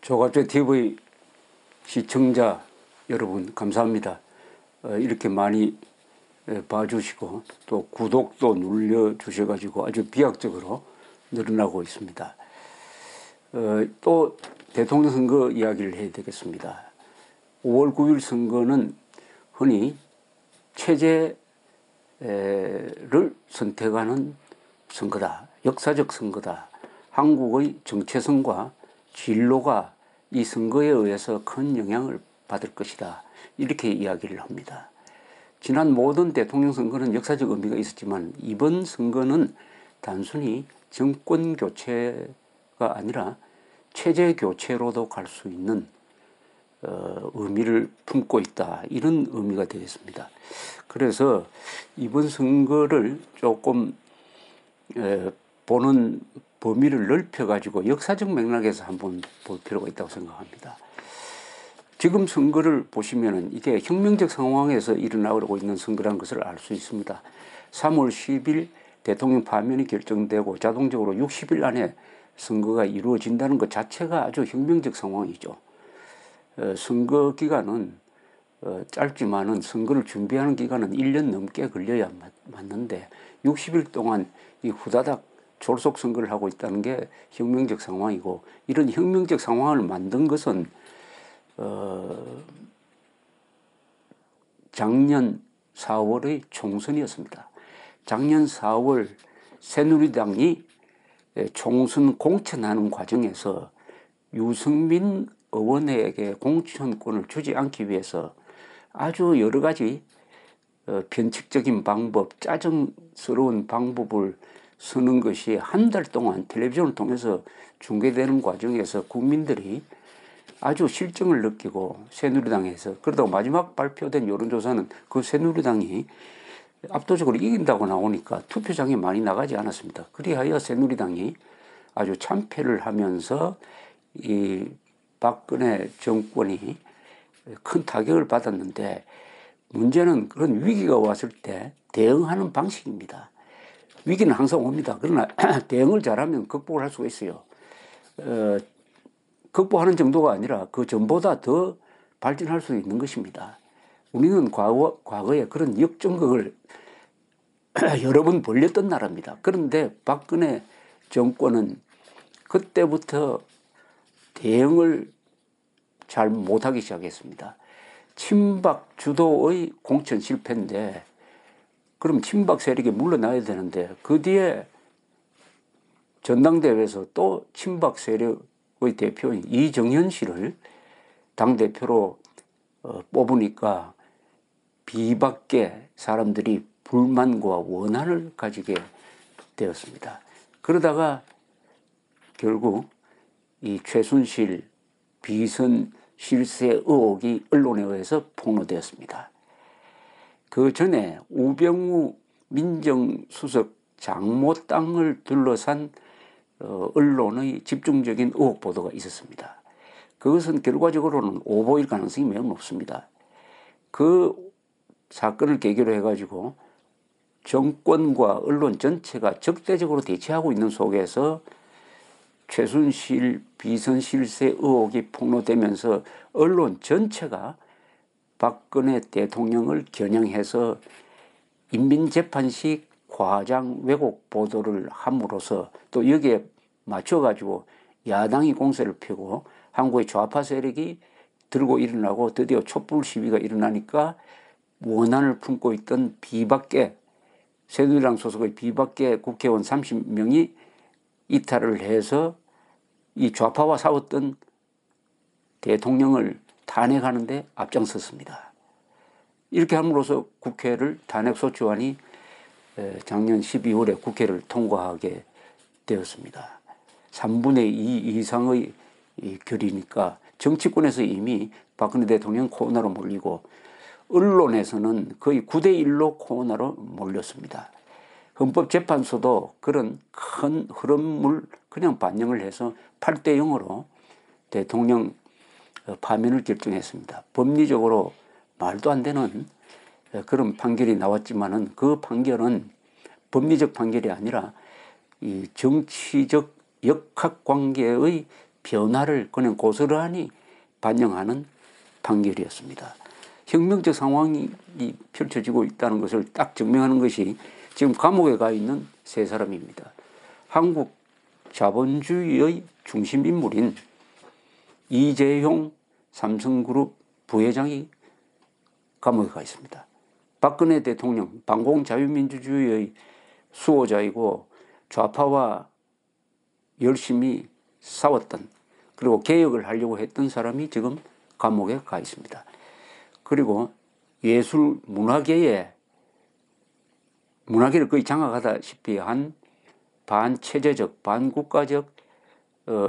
조갑제 TV 시청자 여러분 감사합니다. 이렇게 많이 봐주시고 또 구독도 눌러주셔가지고 아주 비약적으로 늘어나고 있습니다. 또 대통령 선거 이야기를 해야 되겠습니다. 5월 9일 선거는 흔히 체제를 선택하는 선거다. 역사적 선거다. 한국의 정체성과 진로가 이 선거에 의해서 큰 영향을 받을 것이다. 이렇게 이야기를 합니다. 지난 모든 대통령 선거는 역사적 의미가 있었지만 이번 선거는 단순히 정권 교체가 아니라 체제 교체로도 갈 수 있는 의미를 품고 있다. 이런 의미가 되겠습니다. 그래서 이번 선거를 조금 보는 범위를 넓혀가지고 역사적 맥락에서 한번 볼 필요가 있다고 생각합니다. 지금 선거를 보시면은 이게 혁명적 상황에서 일어나고 있는 선거라는 것을 알 수 있습니다. 3월 10일 대통령 파면이 결정되고 자동적으로 60일 안에 선거가 이루어진다는 것 자체가 아주 혁명적 상황이죠. 선거 기간은 짧지만은 선거를 준비하는 기간은 1년 넘게 걸려야 맞는데 60일 동안 이 후다닥 졸속 선거를 하고 있다는 게 혁명적 상황이고, 이런 혁명적 상황을 만든 것은 작년 4월의 총선이었습니다. 작년 4월 새누리당이 총선 공천하는 과정에서 유승민 의원에게 공천권을 주지 않기 위해서 아주 여러 가지 변칙적인 방법, 짜증스러운 방법을 쓰는 것이 한 달 동안 텔레비전을 통해서 중계되는 과정에서 국민들이 아주 실정을 느끼고 새누리당에서, 그러다가 마지막 발표된 여론조사는 그 새누리당이 압도적으로 이긴다고 나오니까 투표장에 많이 나가지 않았습니다. 그리하여 새누리당이 아주 참패를 하면서 이 박근혜 정권이 큰 타격을 받았는데, 문제는 그런 위기가 왔을 때 대응하는 방식입니다. 위기는 항상 옵니다. 그러나 대응을 잘하면 극복을 할 수가 있어요. 극복하는 정도가 아니라 그 전보다 더 발전할 수 있는 것입니다. 우리는 과거에 그런 역전극을 여러 번 벌렸던 나라입니다. 그런데 박근혜 정권은 그때부터 대응을 잘 못하기 시작했습니다. 친박 주도의 공천 실패인데, 그럼 친박 세력이 물러나야 되는데 그 뒤에 전당대회에서 또 친박 세력의 대표인 이정현 씨를 당대표로 뽑으니까 비박계 사람들이 불만과 원한을 가지게 되었습니다. 그러다가 결국 이 최순실 비선 실세 의혹이 언론에 의해서 폭로되었습니다. 그 전에 우병우 민정수석 장모땅을 둘러싼 언론의 집중적인 의혹 보도가 있었습니다. 그것은 결과적으로는 오보일 가능성이 매우 높습니다. 그 사건을 계기로 해가지고 정권과 언론 전체가 적대적으로 대치하고 있는 속에서 최순실 비선 실세 의혹이 폭로되면서 언론 전체가 박근혜 대통령을 겨냥해서 인민재판식 과장 왜곡 보도를 함으로써 또 여기에 맞춰가지고 야당이 공세를 펴고 한국의 좌파 세력이 들고 일어나고 드디어 촛불 시위가 일어나니까 원한을 품고 있던 비박계, 새누리당 소속의 비박계 국회의원 30명이 이탈을 해서 이 좌파와 싸웠던 대통령을 탄핵하는 데 앞장섰습니다. 이렇게 함으로써 국회를 탄핵소추안이 작년 12월에 국회를 통과하게 되었습니다. 3분의 2 이상의 결이니까 정치권에서 이미 박근혜 대통령 코너로 몰리고 언론에서는 거의 9대1로 코너로 몰렸습니다. 헌법재판소도 그런 큰 흐름을 그냥 반영을 해서 8대0으로 대통령 파면을 결정했습니다. 법리적으로 말도 안 되는 그런 판결이 나왔지만은 그 판결은 법리적 판결이 아니라 이 정치적 역학관계의 변화를 그냥 고스란히 반영하는 판결이었습니다. 혁명적 상황이 펼쳐지고 있다는 것을 딱 증명하는 것이 지금 감옥에 가 있는 세 사람입니다. 한국 자본주의의 중심 인물인 이재용 삼성그룹 부회장이 감옥에 가 있습니다. 박근혜 대통령 반공자유민주주의의 수호자이고 좌파와 열심히 싸웠던, 그리고 개혁을 하려고 했던 사람이 지금 감옥에 가 있습니다. 그리고 예술 문화계를 거의 장악하다시피 한 반체제적 반국가적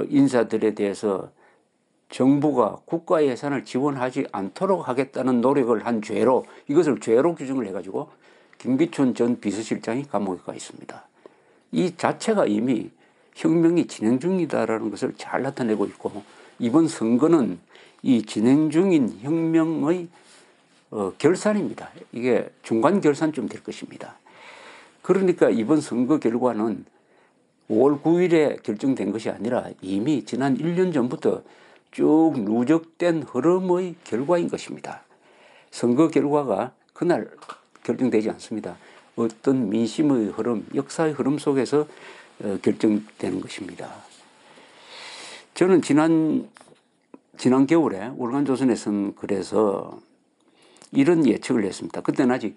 인사들에 대해서 정부가 국가 예산을 지원하지 않도록 하겠다는 노력을 한 죄로, 이것을 죄로 규정을 해가지고 김기춘 전 비서실장이 감옥에 가 있습니다. 이 자체가 이미 혁명이 진행 중이다라는 것을 잘 나타내고 있고, 이번 선거는 이 진행 중인 혁명의 결산입니다. 이게 중간 결산쯤 될 것입니다. 그러니까 이번 선거 결과는 5월 9일에 결정된 것이 아니라 이미 지난 1년 전부터 쭉 누적된 흐름의 결과인 것입니다. 선거 결과가 그날 결정되지 않습니다. 어떤 민심의 흐름, 역사의 흐름 속에서 결정되는 것입니다. 저는 지난 겨울에 월간조선에 쓴 글에서 이런 예측을 했습니다. 그때는 아직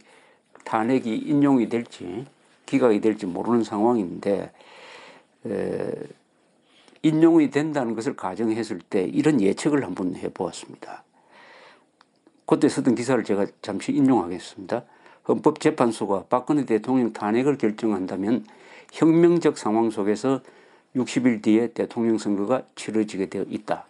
탄핵이 인용이 될지 기각이 될지 모르는 상황인데 인용이 된다는 것을 가정했을 때 이런 예측을 한번 해보았습니다. 그때 쓰던 기사를 제가 잠시 인용하겠습니다. 헌법재판소가 박근혜 대통령 탄핵을 결정한다면 혁명적 상황 속에서 60일 뒤에 대통령 선거가 치러지게 되어 있다.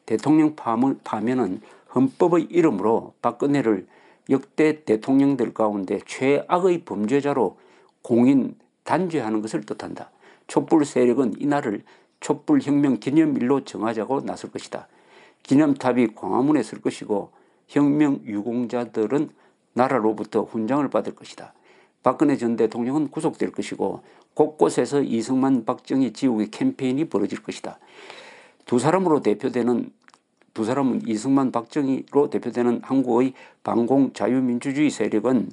대통령 파면은 헌법의 이름으로 박근혜를 역대 대통령들 가운데 최악의 범죄자로 공인 단죄하는 것을 뜻한다. 촛불 세력은 이날을 촛불혁명 기념일로 정하자고 나설 것이다. 기념탑이 광화문에 설 것이고 혁명 유공자들은 나라로부터 훈장을 받을 것이다. 박근혜 전 대통령은 구속될 것이고 곳곳에서 이승만 박정희 지우개 캠페인이 벌어질 것이다. 두 사람은 이승만 박정희로 대표되는 한국의 반공 자유민주주의 세력은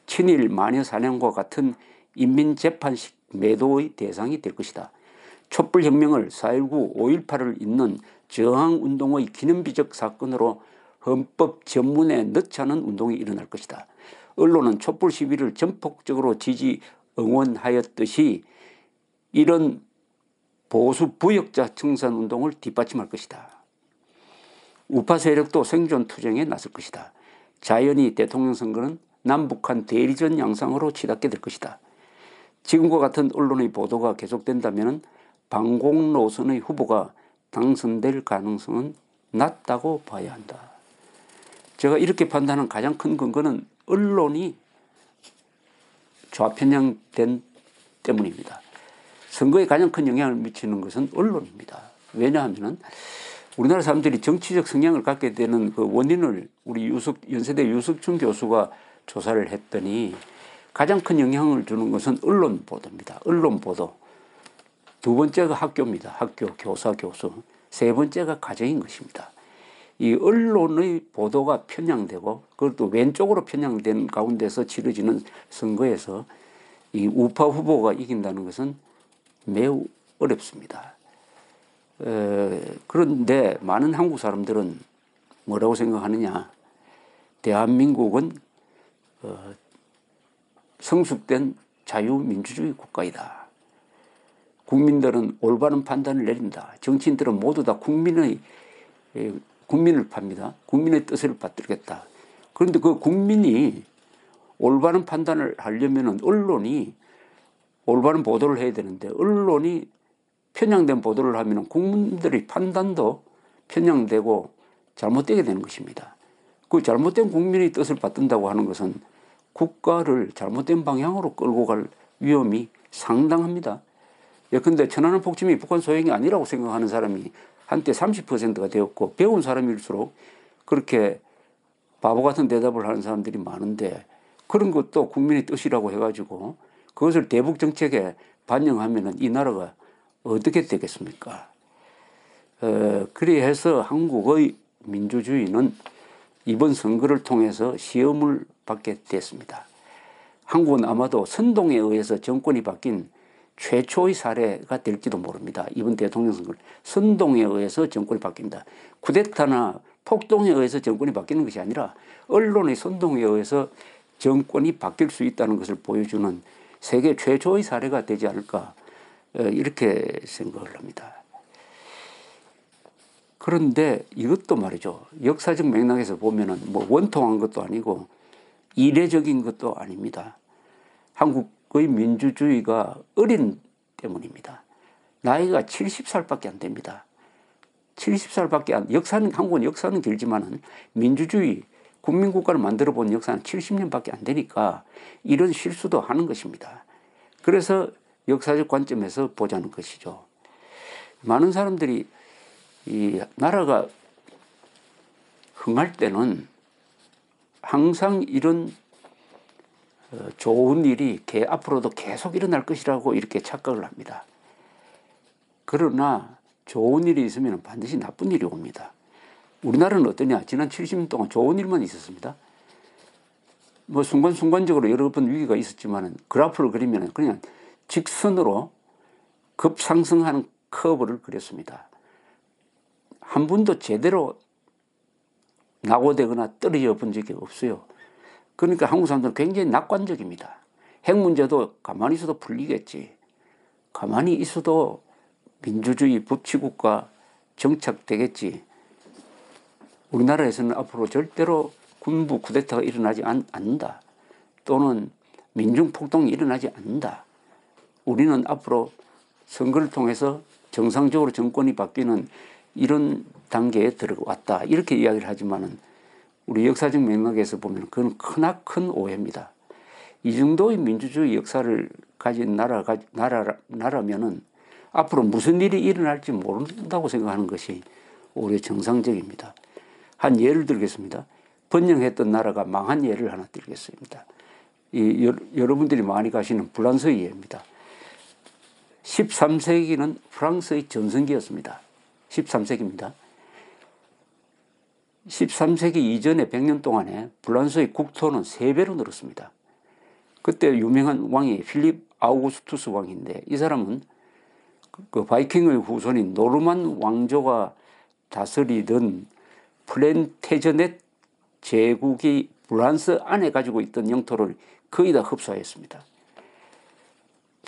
친일 마녀 사냥과 같은 인민재판식 매도의 대상이 될 것이다. 촛불혁명을 4.19, 5.18을 잇는 저항운동의 기념비적 사건으로 헌법 전문에 넣자는 운동이 일어날 것이다. 언론은 촛불 시위를 전폭적으로 지지 응원하였듯이 이런 보수 부역자 청산 운동을 뒷받침할 것이다. 우파 세력도 생존 투쟁에 나설 것이다. 자연히 대통령 선거는 남북한 대리전 양상으로 치닫게 될 것이다. 지금과 같은 언론의 보도가 계속된다면 반공 노선의 후보가 당선될 가능성은 낮다고 봐야 한다. 제가 이렇게 판단하는 가장 큰 근거는 언론이 좌편향된 때문입니다. 선거에 가장 큰 영향을 미치는 것은 언론입니다. 왜냐하면 우리나라 사람들이 정치적 성향을 갖게 되는 그 원인을 우리 연세대 유석춘 교수가 조사를 했더니 가장 큰 영향을 주는 것은 언론 보도입니다. 언론 보도. 두 번째가 학교입니다. 학교, 교사, 교수. 세 번째가 가정인 것입니다. 이 언론의 보도가 편향되고 그것도 왼쪽으로 편향된 가운데서 치러지는 선거에서 이 우파 후보가 이긴다는 것은 매우 어렵습니다. 그런데 많은 한국 사람들은 뭐라고 생각하느냐. 대한민국은 성숙된 자유민주주의 국가이다. 국민들은 올바른 판단을 내린다. 정치인들은 모두 다 국민을 팝니다. 국민의 뜻을 받들겠다. 그런데 그 국민이 올바른 판단을 하려면 언론이 올바른 보도를 해야 되는데 언론이 편향된 보도를 하면 국민들의 판단도 편향되고 잘못되게 되는 것입니다. 그 잘못된 국민의 뜻을 받든다고 하는 것은 국가를 잘못된 방향으로 끌고 갈 위험이 상당합니다. 예컨대 천안함 폭침이 북한 소행이 아니라고 생각하는 사람이 한때 30%가 되었고 배운 사람일수록 그렇게 바보 같은 대답을 하는 사람들이 많은데 그런 것도 국민의 뜻이라고 해가지고 그것을 대북 정책에 반영하면 이 나라가 어떻게 되겠습니까? 그리해서 한국의 민주주의는 이번 선거를 통해서 시험을 받게 됐습니다. 한국은 아마도 선동에 의해서 정권이 바뀐 최초의 사례가 될지도 모릅니다. 이번 대통령 선거를 선동에 의해서 정권이 바뀐다. 쿠데타나 폭동에 의해서 정권이 바뀌는 것이 아니라 언론의 선동에 의해서 정권이 바뀔 수 있다는 것을 보여주는 세계 최초의 사례가 되지 않을까, 이렇게 생각을 합니다. 그런데 이것도 말이죠. 역사적 맥락에서 보면은 뭐 원통한 것도 아니고 이례적인 것도 아닙니다. 한국의 민주주의가 어린 때문입니다. 나이가 70살밖에 안 됩니다. 70살밖에 한국은 역사는 길지만은 민주주의, 국민국가를 만들어 본 역사는 70년밖에 안 되니까 이런 실수도 하는 것입니다. 그래서 역사적 관점에서 보자는 것이죠. 많은 사람들이 이 나라가 흥할 때는 항상 이런 좋은 일이 앞으로도 계속 일어날 것이라고 이렇게 착각을 합니다. 그러나 좋은 일이 있으면 반드시 나쁜 일이 옵니다. 우리나라는 어떠냐? 지난 70년 동안 좋은 일만 있었습니다. 뭐 순간순간적으로 여러 번 위기가 있었지만 그래프를 그리면 그냥 직선으로 급상승하는 커브를 그렸습니다. 한 번도 제대로 낙오되거나 떨어져 본 적이 없어요. 그러니까 한국 사람들은 굉장히 낙관적입니다. 핵 문제도 가만히 있어도 풀리겠지. 가만히 있어도 민주주의 법치국가 정착되겠지. 우리나라에서는 앞으로 절대로 군부 쿠데타가 일어나지 않는다. 또는 민중폭동이 일어나지 않는다. 우리는 앞으로 선거를 통해서 정상적으로 정권이 바뀌는 이런 단계에 들어왔다. 이렇게 이야기를 하지만은 우리 역사적 맥락에서 보면 그건 크나큰 오해입니다. 이 정도의 민주주의 역사를 가진 나라면은 앞으로 무슨 일이 일어날지 모른다고 생각하는 것이 오히려 정상적입니다. 한 예를 들겠습니다. 번영했던 나라가 망한 예를 하나 들겠습니다. 여러분들이 많이 가시는 불란서의 예입니다. 13세기는 프랑스의 전성기였습니다. 13세기입니다. 13세기 이전에 100년 동안에 불란서의 국토는 3배로 늘었습니다. 그때 유명한 왕이 필립 아우구스투스 왕인데 이 사람은 그 바이킹의 후손인 노르만 왕조가 다스리던 플랜테저넷 제국이 불란서 안에 가지고 있던 영토를 거의 다 흡수하였습니다.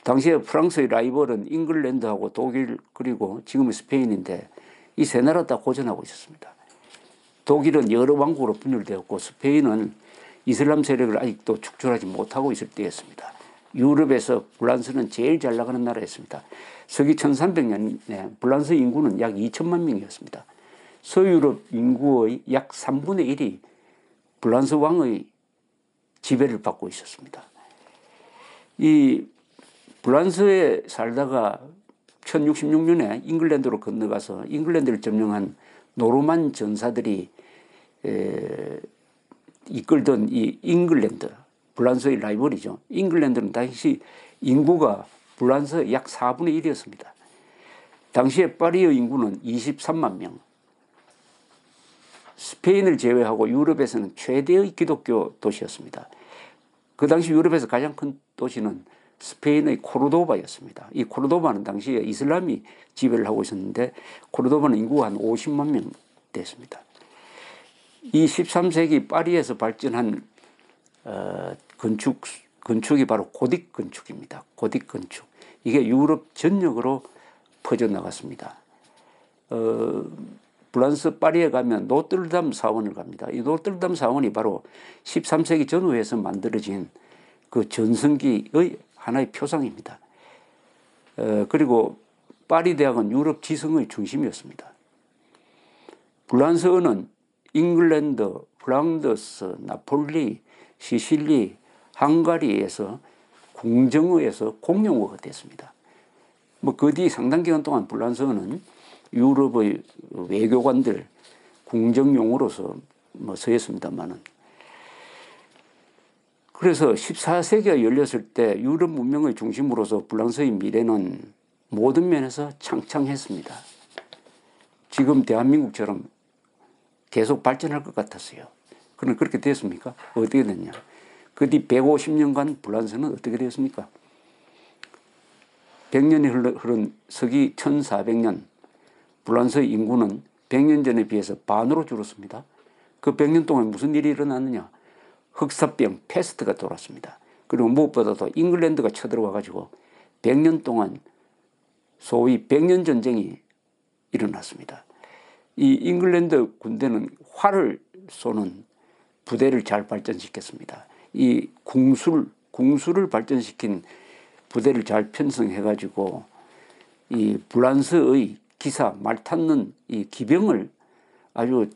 당시에 프랑스의 라이벌은 잉글랜드하고 독일 그리고 지금의 스페인인데 이 세 나라 다 고전하고 있었습니다. 독일은 여러 왕국으로 분열되었고 스페인은 이슬람 세력을 아직도 축출하지 못하고 있을 때였습니다. 유럽에서 불란서는 제일 잘 나가는 나라였습니다. 서기 1300년에 불란서 인구는 약 2천만 명이었습니다. 서유럽 인구의 약 3분의 1이 불란서 왕의 지배를 받고 있었습니다. 이 불란서에 살다가 1066년에 잉글랜드로 건너가서 잉글랜드를 점령한 노르만 전사들이 이끌던 이 잉글랜드, 불란서의 라이벌이죠. 잉글랜드는 당시 인구가 불란서 약 4분의 1이었습니다. 당시에 파리의 인구는 23만 명. 스페인을 제외하고 유럽에서는 최대의 기독교 도시였습니다. 그 당시 유럽에서 가장 큰 도시는 스페인의 코르도바였습니다. 이 코르도바는 당시에 이슬람이 지배를 하고 있었는데 코르도바는 인구가 한 50만 명 됐습니다. 이 13세기 파리에서 발전한 건축이 바로 고딕 건축입니다. 고딕 건축. 이게 유럽 전역으로 퍼져나갔습니다. 프랑스 파리에 가면 노트르담 사원을 갑니다. 이 노트르담 사원이 바로 13세기 전후에서 만들어진 그 전성기의 하나의 표상입니다. 그리고 파리 대학은 유럽 지성의 중심이었습니다. 불란서어는 잉글랜드, 플랑드스, 나폴리, 시실리, 헝가리에서 궁정어에서 공용어가 됐습니다. 뭐 그 뒤 상당 기간 동안 불란서어는 유럽의 외교관들 궁정용어로서 뭐 쓰였습니다만은 그래서 14세기가 열렸을 때 유럽 문명의 중심으로서 불란서의 미래는 모든 면에서 창창했습니다. 지금 대한민국처럼 계속 발전할 것 같았어요. 그런데 그렇게 됐습니까? 어떻게 됐냐? 그 뒤 150년간 불란서는 어떻게 되었습니까? 100년이 흐른 서기 1400년 불란서의 인구는 100년 전에 비해서 반으로 줄었습니다. 그 100년 동안 무슨 일이 일어났느냐? 흑사병, 패스트가 돌았습니다. 그리고 무엇보다도 잉글랜드가 쳐들어와가지고 100년 동안 소위 100년 전쟁이 일어났습니다. 이 잉글랜드 군대는 활을 쏘는 부대를 잘 발전시켰습니다. 이 궁술을 발전시킨 부대를 잘 편성해가지고 이 불란서의 기사, 말 탔는 이 기병을 아주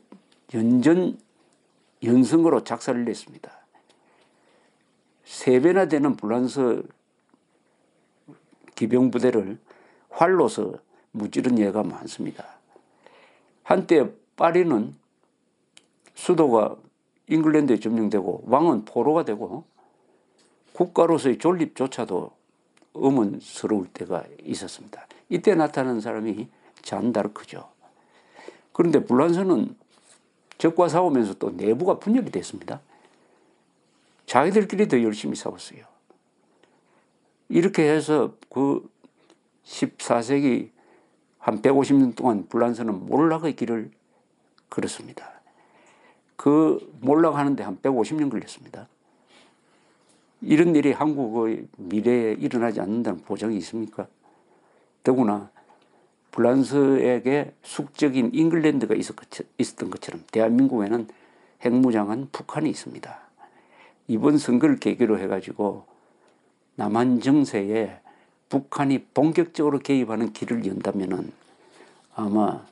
연성으로 작사를 냈습니다. 3배나 되는 불란서 기병 부대를 활로서 무찌른 예가 많습니다. 한때 파리는 수도가 잉글랜드에 점령되고 왕은 포로가 되고 국가로서의 존립조차도 의문스러울 때가 있었습니다. 이때 나타난 사람이 잔 다르크죠. 그런데 불란서는 적과 싸우면서 또 내부가 분열이 됐습니다. 자기들끼리 더 열심히 싸웠어요. 이렇게 해서 그 14세기 한 150년 동안 불란서는 몰락의 길을 걸었습니다. 그 몰락하는데 한 150년 걸렸습니다. 이런 일이 한국의 미래에 일어나지 않는다는 보장이 있습니까? 더구나 불란서에게 숙적인 잉글랜드가 있었던 것처럼 대한민국에는 핵무장한 북한이 있습니다. 이번 선거를 계기로 해가지고 남한 정세에 북한이 본격적으로 개입하는 길을 연다면은 아마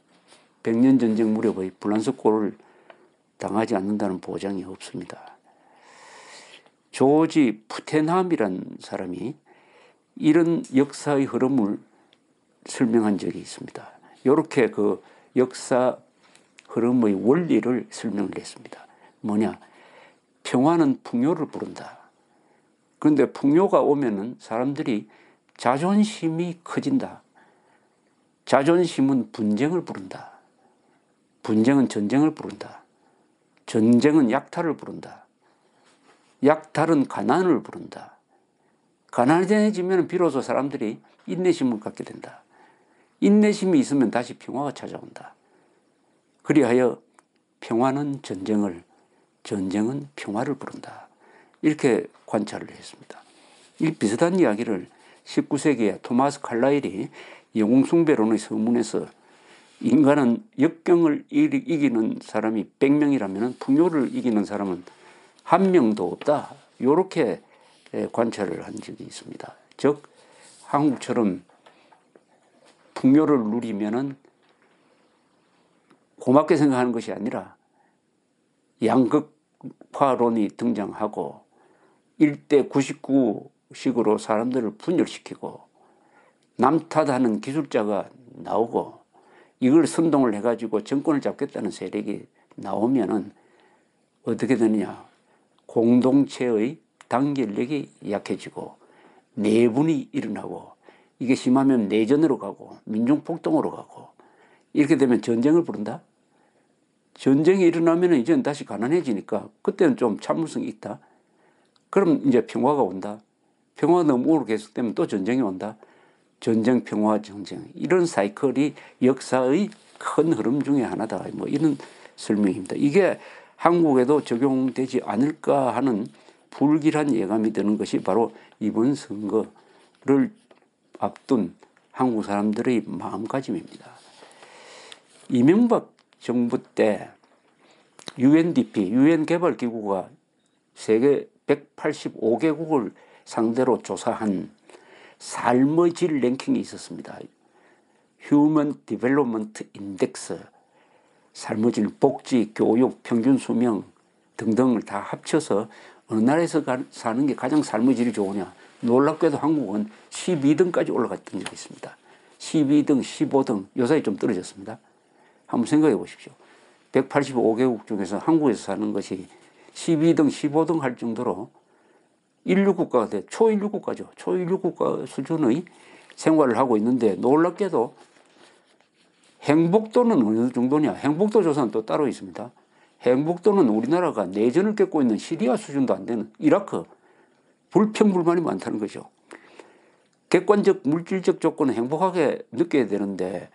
100년 전쟁 무렵의 불란서 꼴을 당하지 않는다는 보장이 없습니다. 조지 푸텐함이라는 사람이 이런 역사의 흐름을 설명한 적이 있습니다. 이렇게 그 역사 흐름의 원리를 설명을 했습니다. 뭐냐? 평화는 풍요를 부른다. 그런데 풍요가 오면은 사람들이 자존심이 커진다. 자존심은 분쟁을 부른다. 분쟁은 전쟁을 부른다. 전쟁은 약탈을 부른다. 약탈은 가난을 부른다. 가난해지면 비로소 사람들이 인내심을 갖게 된다. 인내심이 있으면 다시 평화가 찾아온다. 그리하여 평화는 전쟁을, 전쟁은 평화를 부른다. 이렇게 관찰을 했습니다. 이 비슷한 이야기를 19세기에 토마스 칼라일이 영웅숭배론의 서문에서 인간은 역경을 이기는 사람이 100명이라면 풍요를 이기는 사람은 1명도 없다. 이렇게 관찰을 한 적이 있습니다. 즉 한국처럼 풍요를 누리면은 고맙게 생각하는 것이 아니라 양극화론이 등장하고 1대 99식으로 사람들을 분열시키고 남탓하는 기술자가 나오고 이걸 선동을 해가지고 정권을 잡겠다는 세력이 나오면은 어떻게 되느냐? 공동체의 단결력이 약해지고 내분이 일어나고 이게 심하면 내전으로 가고 민중폭동으로 가고 이렇게 되면 전쟁을 부른다? 전쟁이 일어나면 이제는 다시 가난해지니까 그때는 좀 참을성이 있다. 그럼 이제 평화가 온다. 평화가 너무 오래 계속되면 또 전쟁이 온다. 전쟁, 평화, 전쟁. 이런 사이클이 역사의 큰 흐름 중에 하나다. 뭐 이런 설명입니다. 이게 한국에도 적용되지 않을까 하는 불길한 예감이 드는 것이 바로 이번 선거를 앞둔 한국 사람들의 마음가짐입니다. 이명박 정부 때 UNDP, 유엔개발기구가 세계 185개국을 상대로 조사한 삶의 질 랭킹이 있었습니다. 휴먼 디벨롭먼트 인덱스, 삶의 질, 복지, 교육, 평균 수명 등등을 다 합쳐서 어느 나라에서 사는 게 가장 삶의 질이 좋으냐. 놀랍게도 한국은 12등까지 올라갔던 적이 있습니다. 12등, 15등, 요사이 좀 떨어졌습니다. 한번 생각해 보십시오. 185개국 중에서 한국에서 사는 것이 12등, 15등 할 정도로 인류국가가 돼, 초인류국가죠. 초인류국가 수준의 생활을 하고 있는데 놀랍게도 행복도는 어느 정도냐? 행복도 조사는 또 따로 있습니다. 행복도는 우리나라가 내전을 겪고 있는 시리아 수준도 안 되는 이라크, 불평불만이 많다는 거죠. 객관적 물질적 조건은 행복하게 느껴야 되는데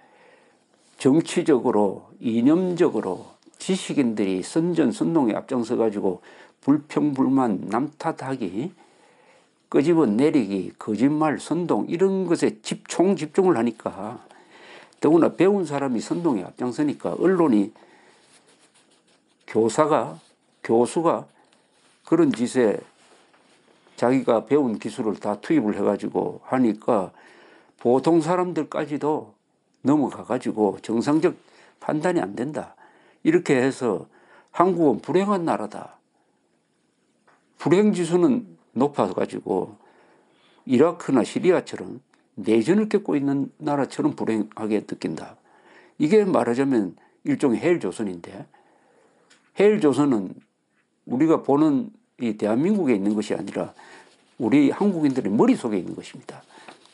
정치적으로 이념적으로 지식인들이 선전선동에 앞장서 가지고 불평불만 남탓하기, 끄집어 내리기, 거짓말, 선동 이런 것에 집중을 하니까, 더구나 배운 사람이 선동에 앞장서니까 언론이, 교수가 그런 짓에 자기가 배운 기술을 다 투입을 해가지고 하니까 보통 사람들까지도 넘어가가지고 정상적 판단이 안 된다. 이렇게 해서 한국은 불행한 나라다. 불행지수는 높아가지고 이라크나 시리아처럼 내전을 겪고 있는 나라처럼 불행하게 느낀다. 이게 말하자면 일종의 헬조선인데, 헬조선은 우리가 보는 이 대한민국에 있는 것이 아니라 우리 한국인들의 머릿속에 있는 것입니다.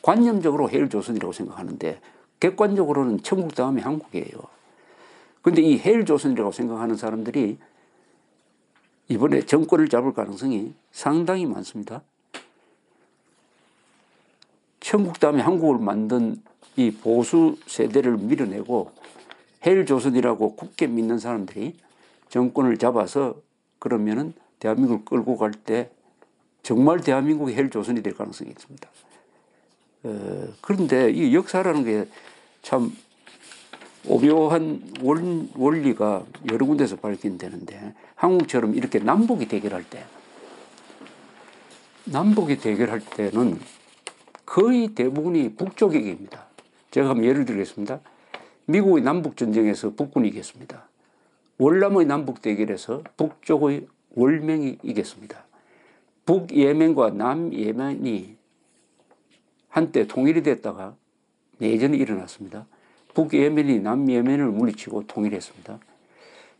관념적으로 헬조선이라고 생각하는데 객관적으로는 천국 다음에 한국이에요. 그런데 이 헬조선이라고 생각하는 사람들이 이번에 정권을 잡을 가능성이 상당히 많습니다. 천국 다음에 한국을 만든 이 보수 세대를 밀어내고 헬조선이라고 굳게 믿는 사람들이 정권을 잡아서 그러면은 대한민국을 끌고 갈 때 정말 대한민국이 헬조선이 될 가능성이 있습니다. 그런데 이 역사라는 게 참 오묘한 원리가 여러 군데서 밝힌다는데, 한국처럼 이렇게 남북이 대결할 때는 거의 대부분이 북쪽이 이깁니다. 제가 한번 예를 들겠습니다. 미국의 남북전쟁에서 북군이 이겼습니다. 월남의 남북 대결에서 북쪽의 월명이 이겼습니다. 북예멘과 남예멘이 한때 통일이 됐다가 내전이 일어났습니다. 북예멘이 남예멘을 물리치고 통일했습니다.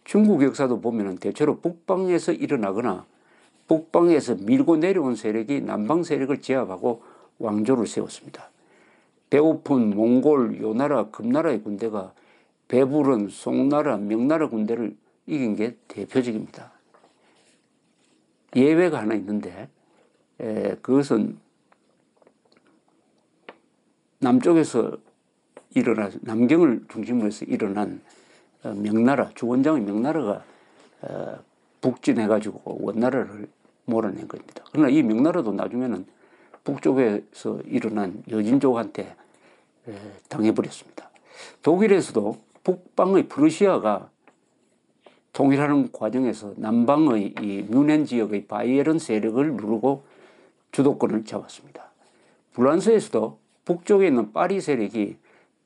중국 역사도 보면 대체로 북방에서 일어나거나 북방에서 밀고 내려온 세력이 남방 세력을 제압하고 왕조를 세웠습니다. 배고픈 몽골, 요나라, 금나라의 군대가 배부른 송나라, 명나라 군대를 이긴 게 대표적입니다. 예외가 하나 있는데, 그것은 남쪽에서 남경을 중심으로 해서 일어난 명나라, 주원장의 명나라가 북진해가지고 원나라를 몰아낸 겁니다. 그러나 이 명나라도 나중에는 북쪽에서 일어난 여진족한테 당해버렸습니다. 독일에서도 북방의 프루시아가 통일하는 과정에서 남방의 이 뮌헨 지역의 바이에른 세력을 누르고 주도권을 잡았습니다. 프랑스에서도 북쪽에 있는 파리 세력이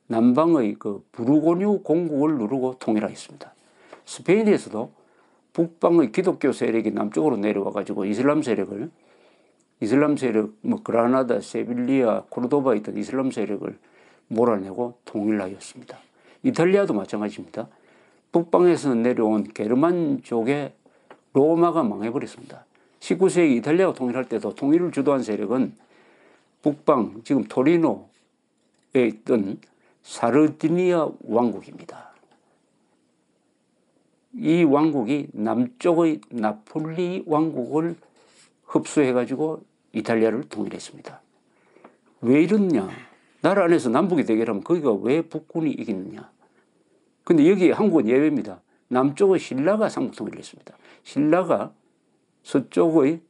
남방의 그 부르고뉴 공국을 누르고 통일하였습니다. 스페인에서도 북방의 기독교 세력이 남쪽으로 내려와 가지고 이슬람 세력, 그라나다, 세빌리아, 코르도바에 있던 이슬람 세력을 몰아내고 통일하였습니다. 이탈리아도 마찬가지입니다. 북방에서 내려온 게르만족의 로마가 망해버렸습니다. 19세기 이탈리아가 통일할 때도 통일을 주도한 세력은 북방, 지금 토리노에 있던 사르디니아 왕국입니다. 이 왕국이 남쪽의 나폴리 왕국을 흡수해가지고 이탈리아를 통일했습니다. 왜 이러느냐? 나라 안에서 남북이 대결하면 거기가 왜 북군이 이기느냐? 근데 여기 한국은 예외입니다. 남쪽의 신라가 삼국 통일을 했습니다. 신라가 서쪽의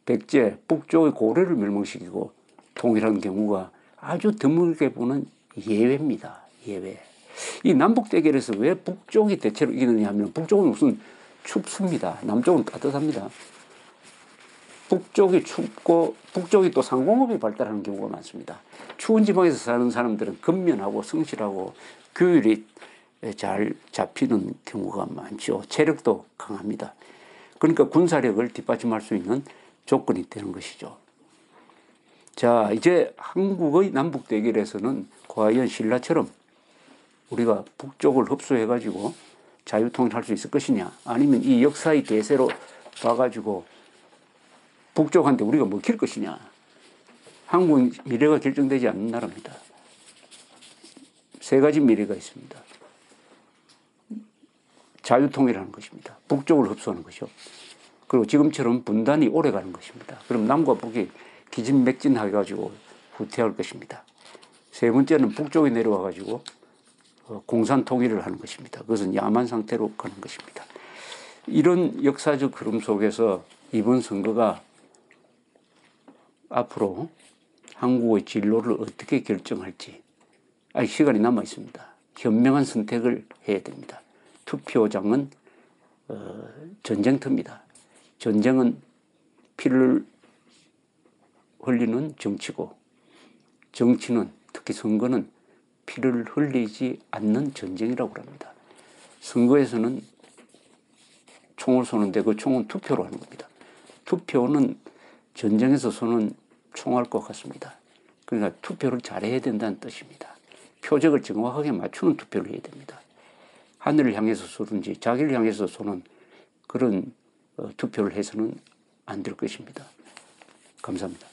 백제, 북쪽의 고려를 멸망시키고 통일한 경우가 아주 드물게 보는 예외입니다. 예외. 이 남북 대결에서 왜 북쪽이 대체로 이기느냐 하면 북쪽은 무슨 춥습니다. 남쪽은 따뜻합니다. 북쪽이 춥고 북쪽이 또 상공업이 발달하는 경우가 많습니다. 추운 지방에서 사는 사람들은 근면하고 성실하고 규율이 잘 잡히는 경우가 많죠. 체력도 강합니다. 그러니까 군사력을 뒷받침할 수 있는 조건이 되는 것이죠. 자, 이제 한국의 남북 대결에서는 과연 신라처럼 우리가 북쪽을 흡수해가지고 자유통일할 수 있을 것이냐, 아니면 이 역사의 대세로 봐가지고 북쪽한테 우리가 먹힐 것이냐. 한국은 미래가 결정되지 않는 나라입니다. 세 가지 미래가 있습니다. 자유통일하는 것입니다. 북쪽을 흡수하는 것이요. 그리고 지금처럼 분단이 오래가는 것입니다. 그럼 남과 북이 기진맥진해가지고 후퇴할 것입니다. 세 번째는 북쪽에 내려와가지고 공산통일을 하는 것입니다. 그것은 야만 상태로 가는 것입니다. 이런 역사적 흐름 속에서 이번 선거가 앞으로 한국의 진로를 어떻게 결정할지 아직 시간이 남아 있습니다. 현명한 선택을 해야 됩니다. 투표장은 전쟁터입니다. 전쟁은 피를 흘리는 정치고 정치는 특히 선거는 피를 흘리지 않는 전쟁이라고 합니다. 선거에서는 총을 쏘는데 그 총은 투표로 하는 겁니다. 투표는 전쟁에서 쏘는 총알과 같습니다. 그러니까 투표를 잘해야 된다는 뜻입니다. 표적을 정확하게 맞추는 투표를 해야 됩니다. 하늘을 향해서 쏘든지 자기를 향해서 쏘는 그런 투표를 해서는 안 될 것입니다. 감사합니다.